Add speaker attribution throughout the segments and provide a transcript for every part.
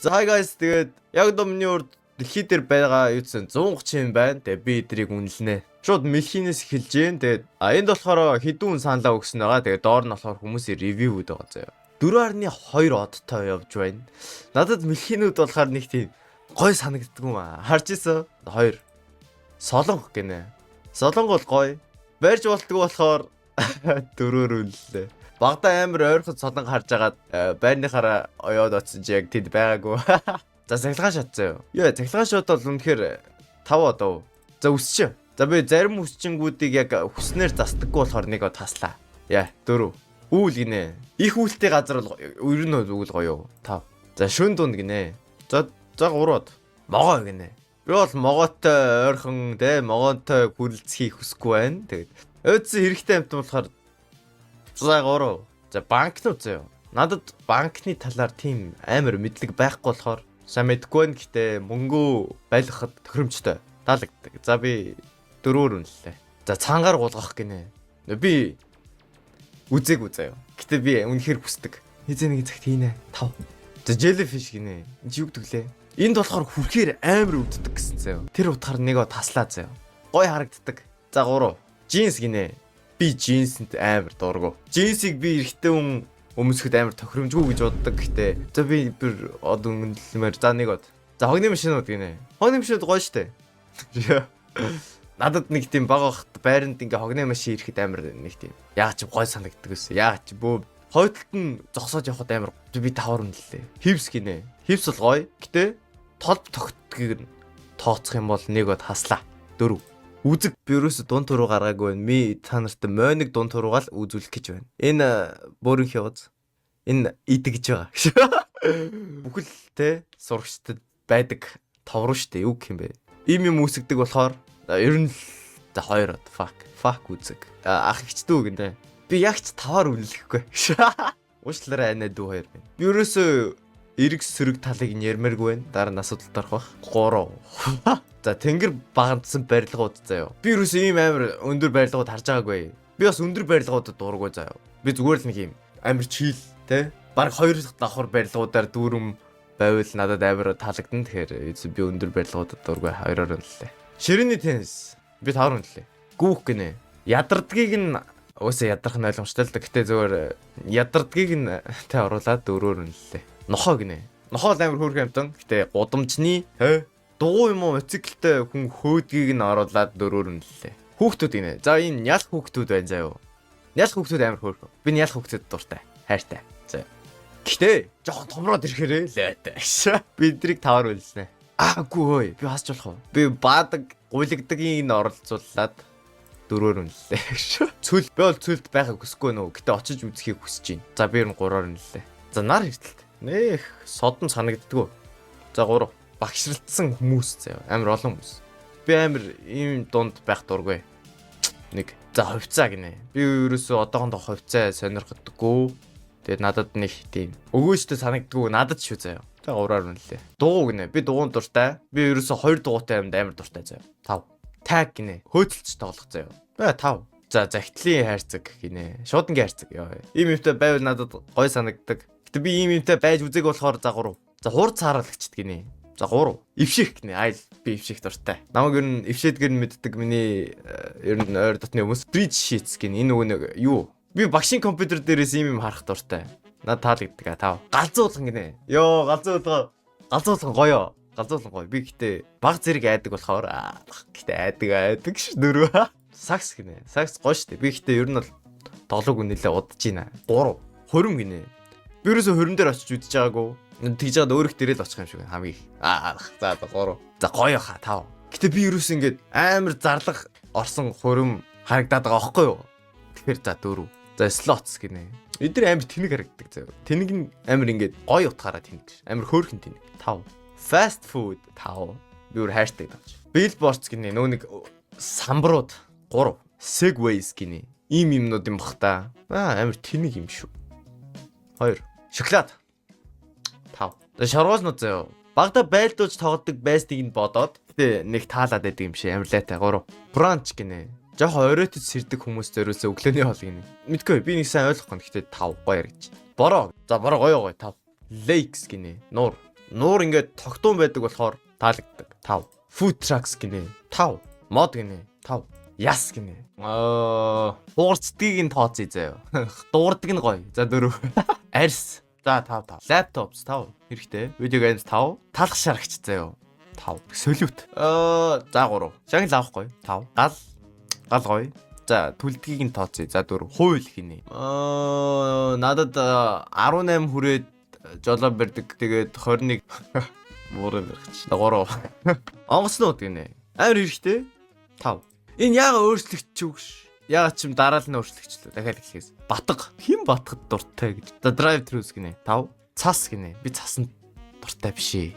Speaker 1: За guys тэгээд яг домны урд дэлхий дээр байгаа юусэн 130 юм байна. Тэгээд би эдрийг үнэлнэ. Шууд мэлхинээс эхэлж гэн. Тэгээд энд болохоор хідүүн саналаа өгсөн байгаа. Тэгээд доор нь болохоор хүмүүсийн ревюуд байгаа заяа. 4.2 одтой явж байна. Надад мэлхинүүд болохоор нэг тийм гой санагддаг юм аа. Харж ирсэн. 2. Солонго гинэ. Солонго бол гой. Барьж болтгоо болохоор 4-өр үнэллээ. Багада амар ойрхон солонго харж агаад байрныхаараа оёод оцсон чи яг тэд байгаагүй. За цахилгаан шат заяа. Яа, цахилгаан шат бол үнэхээр 5 одоо. За үсч. За би зарим үсчингүүдийг яг хүснээр застдаггүй болохоор нэг таслаа. Яа, 4. Үүл гинэ. Их үүлтэй газар бол ер нь үйл гоё. 5. За шүн дунд гинэ. За 3-од. Могоо гинэ. Би бол могоотой ойрхон те могоотой хүрэлцхийг хүсэхгүй байна. Тэгээд өөдсөн хэрэгтэй амт болохоор за 3. За банкнууд заяа. Надад банкны талаар тийм амар мэдлэг байхгүй болохоор сайн мэдгүй байна. Гэтэ мөнгөө байлгахад тохиромжтой таалагддаг. За би 4-өр үнэллээ. За цаангаар гулгах гинэ. Би үзээгүй заяа. Гэтэ би үнэхээр хүсдэг. Хизээ нэг цагт хийнэ. 5. За jellyfish гинэ. Энд юу гэдэг лээ? Энд болохоор хүрхээр амар өвддөг гэсэн заяа. Тэр утгаар нэг таслаа заяа. Гой харагддаг. За 3. Джинс гинэ. Би джинсэнд амар дургу. Джинсийг би эрэгтэй хүн өмсөхөд амар тохиромжгүй гэж боддог. Гэтэ за би бүр од өнгөлмөр за нэг од. За хогны машинууд гинэ. Хогны машинууд гоё штэ. Надад нэг тийм баг бахт байранд ингээ хогны машин ирэхэд амар нэг тийм яа ч гоё санагддаг гэсэн. Яа ч бөө хойдолт нь зогсоод явахад амар би 5 үнэллээ. Хивс гинэ. Хивс бол гоё. Гэтэ толб тогтдгийг тооцох юм бол нэг од хаслаа. 4. Үзэг би ерөөсө дунд туруу гаргаагүй байна. Ми та нарт мойныг дунд туруугаал үзүүлэх гэж байна. Энэ бөөрийн хявз. Энэ идэгж байгаа. Бүхэл те сурагчдад байдаг товроо штэ юу гэх юм бэ? Ийм юм үсгдэг болохоор ер нь 2 fuck үзэг. Ах ихчдүү гэнэ. Би яг ч 5-аар үнэлэхгүй. Уучлаарай анаа дүү 2 байна. Би ерөөсө эрг сөрөг талыг нэрмэргүй байна. Дараа нь асуудалд орох бах. 3. За тэнгэр багандсан барилгууд заяа. Би юусэн ийм амар өндөр барилгууд харж байгаагүй. Би бас өндөр барилгуудад дурггүй заяа. Би зүгээр л нэг юм амар чийл те. Бараг 2 давхар барилгуудаар дүүрэм байвал надад амар таалагдана. Тэгэхээр би өндөр барилгуудад дурггүй 2-оор үнэллээ. Ширээний теннис би 5-аар үнэллээ. Гүүх гинэ. Ядардгийг нь уусаа ядрах нь ойлгомжтой л да. Гэтэ зүгээр ядардгийг нь тэ оруулаад 4-оор үнэллээ. Нохоо гинэ. Нохоо амар хөөрхөн амтан. Гэтэ гудамжны дугуй юм уу моциклтэй хүн хөөдгийг нь оруулаад 4-оор үнэллээ. Хүүхдүүд гинэ. За энэ нял хүүхдүүд байна заяа. Нял хүүхдүүд амар хөөрхөн. Би нял хүүхдүүд дуртай. Хайртай. За. Гэтэ жоохон томроод ирэхээрээ лээтэй. Бидрийг 5-аар үнэлсэн. Аагүй ой. Би хасч болох уу? Би баадаг гуйлагдгийн оролцуулаад 4-оор үнэллээ. Цүл би бол цүлд байхыг хүсэхгүй нөө. Гэтэ очиж үзхийг хүсэж байна. За би ер нь 3-оор үнэллээ. За нар хэртэлт. Нэх содон санагддгүү. За 3. Багшралтсан хүмүүс заяа. Амар олон хүмүүс. Би амар ийм дунд байх дургүй. 1. За хувьцаа гинэ. Би ерөөсөө одоохондоо хувьцаа сонирхдаггүй. Тэгээд надад нэг тийм өгөөжтэй санагддаггүй надад шүү заяа. За 3-аар үнэлээ. Дугуй гинэ. Би дугуун дуртай. Би ерөөсөө 2 дугуйтай юмд амар дуртай заяа. 5. Таг гинэ. Хөөцөлж тоглох заяа. 5. За захидлын хайрцаг гинэ. Шуудангийн хайрцаг. Ийм юмтай байвал надад гой санагддаг. Гэтэ би ийм юмтай байж үзег болохоор за 3. За хурц хааралагчд гинэ. За 3. Ивших гинэ. Айл би ивших дуртай. Намайг ер нь ившээдгэр нь мэддэг миний ер нь ойр дотны хүмүүс spreadsheets гинэ. Энэ нөгөө нэг юу? Би багшийн компьютер дээрээс ийм юм харах дуртай. Надад таалагддаг. 5. Галзуулган гинэ. Йоо, галзуулган гоё. Галзуулган гоё. Би гэтээ баг зэрэг айдаг болохоор гэтээ айдаг ш 4. Сакс гинэ. Сакс гоё штэ. Би гэтээ ер нь бол тоглог үнэлээ удаж байна. 3. Хорим гинэ. Би ерөөсө хорим дээр очиж үдчихэж байгаагүй. Тэгж жаад өөрөх дээрээ л очих юм шиг байна хамгийн. За 3. За гоё хаа 5. Гэтэ би ерөөс ингэж амар зарлах орсон хорим харагдаад байгаа аахгүй юу? Тэгэхээр за 4. За слотс гинэ. Эдгээр амар тэнэг харагддаг заяа. Тэнэг нь амар ингэж гоё утгаараа тэнэг. Амар хөөрхөн тэнэг. 5. Fast food 5. Би өөр хайртай тавч. Billboards гинэ. Нөө нэг самбарууд 3. Segways гинэ. Ийм юмнууд юм бах та. Амар тэнэг юм шүү. 2. Шоколад 5. За шоргоолнууд заяа. Багада байлдуулж тоглодог байсныг нь бодоод гэтээ нэг таалаад байдаг юм шиг амарлаатай 3. Brunch гинэ. Жохо оройтод сэрдэг хүмүүс зөрөөсөө өглөөний хоол гинэ. Мэдгүй би нэг сайн ойлгохгүй гэхдээ 5 гоё яригч. Бороо. За бороо гоё 5. Lakes гинэ. Нуур. Нуур ингээд тогтун байдаг болохоор таалагддаг. 5. Food trucks гинэ. 5. Мод гинэ. 5. Яс гинэ. Дуурцдгийг нь тооцъё заяа. Дуурдаг нь гоё. За 4. Арьс. За 5. Laptops 5. Хэрэгтэй. Видео games 5. Талх шарагч заяа. 5. Солиут. За 3. Шагнал авахгүй. 5. Гал гоё. За түлдгийг нь тооцъё. За 4. Хууль гинэ. Надад 18 хүрээд жолоо барьдаг. Тэгээд 21 муурын барьчих. 3. Онгоцнууд гинэ. Амар хэрэгтэй. 5. Энэ яага өөрчлөгч үгш. Яагаад ч юм дараал нь өөрчлөгчлөө. Дахиад хэлхээс. Батга. Хэн батгад дуртай гэж. За drive throughs гинэ. 5. Цас гинэ. Би цасанд дуртай биш ээ.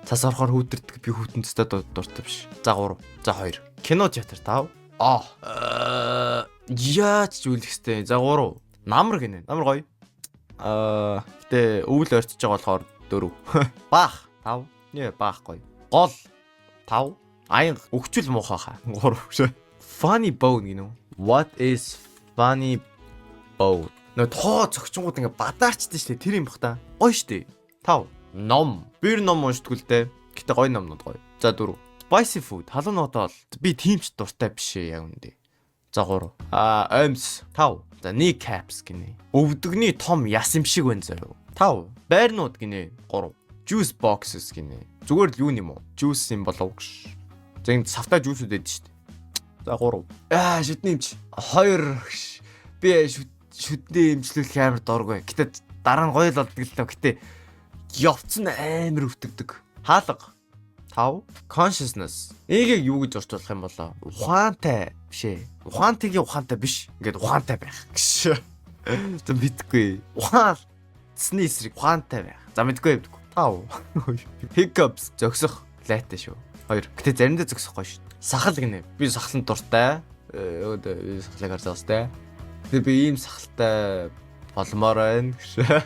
Speaker 1: Цас орохоор хүүтэрдэг. Би хүүтэнцтэй дуртай биш. За 3. За 2. Кино театр 5. Яач зүйлхстэй. За 3. Намар гинэ. Намар гоё. Гэтэ өвөл орчиж байгаа болохоор 4. Баах 5. Нэ баах гоё. Гол 5. Аян өгчл муухай хаа. 3. Funny bone гинэ. What is funny bone? Нөө тоо зөгчөнгүүд ингээ бадаачдээ штэ тэр юм бах та. Гоё штэ. 5. Ном. Би ном уншдаггүй л дээ. Гэтэ гоё номнууд гоё. За 4. Spicy food. Халуун нотол. Би тиймч дуртай биш ээ яг үндэ. За 3. Омс 5. За kneecaps гинэ. Өвдөгний том яс юм шиг байна заяа. 5. Байрнууд гинэ. 3. Juice boxes гинэ. Зүгээр л юу юм уу? Juice юм болов гэж. За энэ савтай juice-үүд байдаг шүү дээ. За 3. Шүтний имч. 2. Би шүтний имжлүүлэх амар дургүй. Гэтэ дараа нь гоё л болдог л тоо. Гэтэ явцсан амар өвтгдөг. Хаалга 5. Consciousness. Энийг юу гэж орчуулах юм болоо? Ухаантай биш ээ. Ухаантайгийн ухаантай биш. Ингээд ухаантай байх гэж. За мэдгүй. Ухаансны эсрэг ухаантай байх. За мэдгүй. 5. Hiccups. Зөксөх. Лайтай шүү. 2. Гэтэ заримдаа зөксөх гоё шүү. Сахал гинэ. Би сахалнд дуртай. Сахлыг харж байгаас тэ. Тэгээ би ийм сахалтай болмоор байна гэж.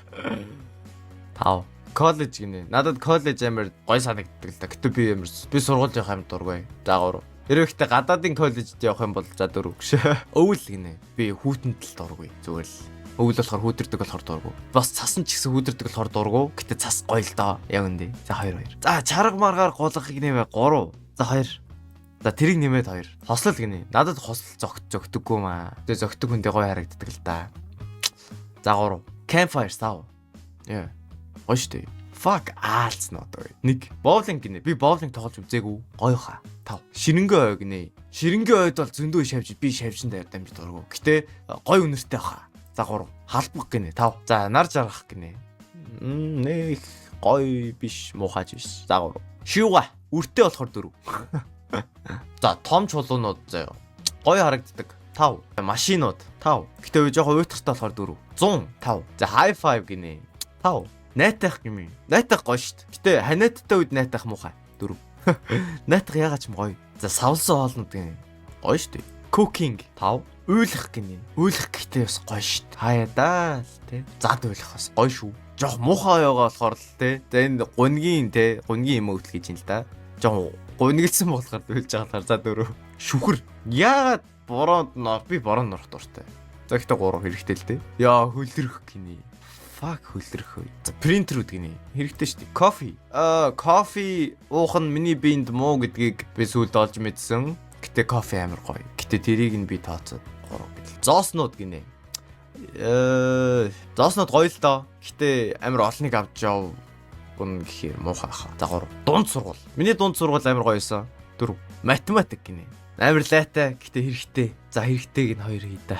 Speaker 1: 5. Коллеж гинэ. Надад коллеж амар гоё санагддаг л да. Гэтэ би сургууль явах амар дургүй. За 3. Хэрвээ гадаадын коллежид явах юм бол за 4 гэж. Өвөл гинэ. Би хүүтэнд л дургүй. Зүгээр л. Өвөл болохоор хүүтэрдэг болохоор дургүй. Бас цасан ч гэсэн хүүтэрдэг болохоор дургүй. Гэтэ цас гоё л доо. Яг үндэ. За 2. За чарга маргаар гулгахыг нэмээ 3. За 2. За тэрийг нэмээд 2. Хослол гинэ. Надад хосол зөгтөггүй маа. Тэгээ зөгтөг хүндээ гоё харагддаг л да. За 3. Campfire 5. Яа. Гоё штэ. Fuck аалц нотоо. 1. Bowling гинэ. Би bowling тоглож үзээгүй. Гоё хаа. 5. Ширэнгэн ой гинэ. Ширэнгэн ойд бол зөндөө шавж би шавжин дээр дамжиж дургу. Гэтэ гоё үнэртэй хаа. За 3. Халбаг гинэ. 5. За нар жаргах гинэ. Нэг гоё биш, муухайж биш. За 3. Шивга. Үртэй болохоор 4. За том чулуунууд заяа. Гоё харагддаг. 5. Машинууд 5. Гэтэ жоохон уйтгартай болохоор 4. 100. 5. За high five гинэ. 5. Найтах гэмээ. Найтах гоё штт. Гэтэ ханиадтай үед найтах муухай. 4. Найтах ягаад ч юм гоё. За савлсан хоолнууд гинэ. Гоё штт. Cooking 5. Уйлах гинэ. Уйлах гэхдээ бас гоё штт. Хаяа даа л те. Зад уйлах бас гоё шүү. Жох муухай байгаа болохоор л те. За энэ гунгийн юм өвдөл гэж юм л да. Жох гунигдсан болохоор уйлж байгаа за 4. Шүхэр. Ягаад бороонд нор би бороонд норох дуртай. За гэхдээ 3 хэрэгтэй л те. Яа хөлдөрөх гинэ. Fuck хөлдөрөх. За принтерүүд гинэ. Хэрэгтэй шүү дээ. Кофе уух нь миний биед муу гэдгийг би сүүлд олж мэдсэн. Гэтэ кофе амар гоё. Гэтэ тэрийг нь би тооцоод 3 гэдэл. Зооснууд гинэ. Зооснууд гоё л доо. Гэтэ амар олныг авч яв гүн гэхээр муухай хаа. За 3. Дунд сургууль. Миний дунд сургууль амар гоёсэн. 4. Математик гинэ. Амар лайтай. Гэтэ хэрэгтэй. За хэрэгтэйг нь 2 хийдэ.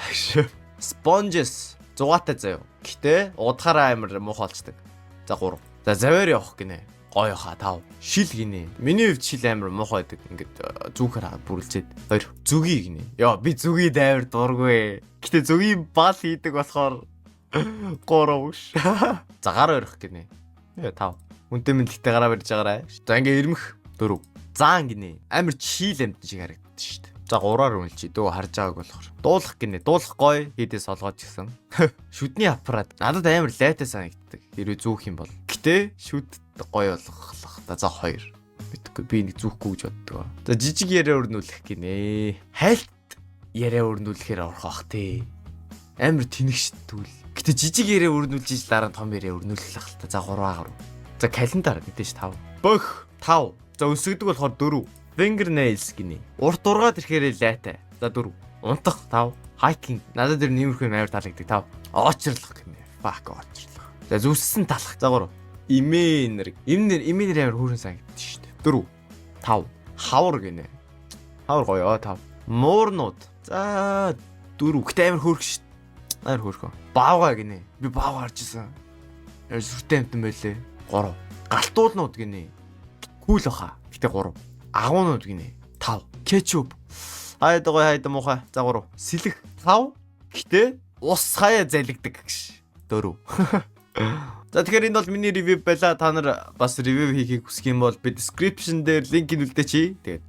Speaker 1: Sponges. Зугаатай заяа. Гэтэ удахаараа амар муухай болцдог. За 3. За заваар явах гинэ. Гоё хаа 5. Шил гинэ. Миний хувьд шил амар муухай байдаг. Ингээд зүгхээр бүрлцээд 2. Зүгий гинэ. Яа би зүгий амар дургүй. Гэтэ зүгий бал хийдэг болохоор 3 ш. За гар өрөх гинэ. Яа 5. Үнтэй мэдлэгтэй гараа барьж байгаарай. За ингээ ирмэх 4. Заан гинэ. Амар чийл амт шиг харагддаг шүү дээ. За 3-аар үнэлчий дөө харж байгааг болохоор. Дуулах гинэ. Дуулах гоё хийдээс олгож гисэн. Шүдний аппарат надад амар лайтай санагддаг. Хэрвээ зүүх юм бол. Гэтэ шүд гоё болгох та за 2. Мэдгүй би нэг зүүхгүй гэж боддог. За жижиг яриа өрнүүлэх гинэ. Хайлт яриа өрнүүлэхээр орох бах тий. Амар тэнэгшдүүл. Гэтэ жижиг яриа өрнүүлж иж дараа нь том яриа өрнүүлэх л та за 3-аар. За календар мэдээж 5. Бөх 5. За өсгдөг болохоор 4. Fingernails гинэ. Урт ургаад ирэхээр лайтай. За 4. Унтах 5. Hiking. Надад тэр нэмэрхүү амар таалагддаг 5. Очрлох гинэ. Fuck очрлох. За зүссэн талах. За 3. Имэнэр. Имэнэр амар хүүхэн санагддаг шүү дээ. 4. 5. Хавар гинэ. Хавар гоё 5. Муурнууд. За 4. Гэтэ амар хөөрх шүү. Амар хөөрхөө. Баавга гинэ. Би баавга харж исэн. Яа сүртэй амтан байлээ. 3. Галтуулнууд гинэ. Кул баха. Гэтэ 3. Агуунууд гинэ. 5. Кетчуп. Хайдаг муухай. За 3. Сэлэх 5. Гэтэ ус хаяа залгидаг гэж. 4. За тэгэхээр энэ бол миний ревю байла. Та нар бас ревю хийхийг хүсэх юм бол би description дээр линкийг үлдээч. Тэгээд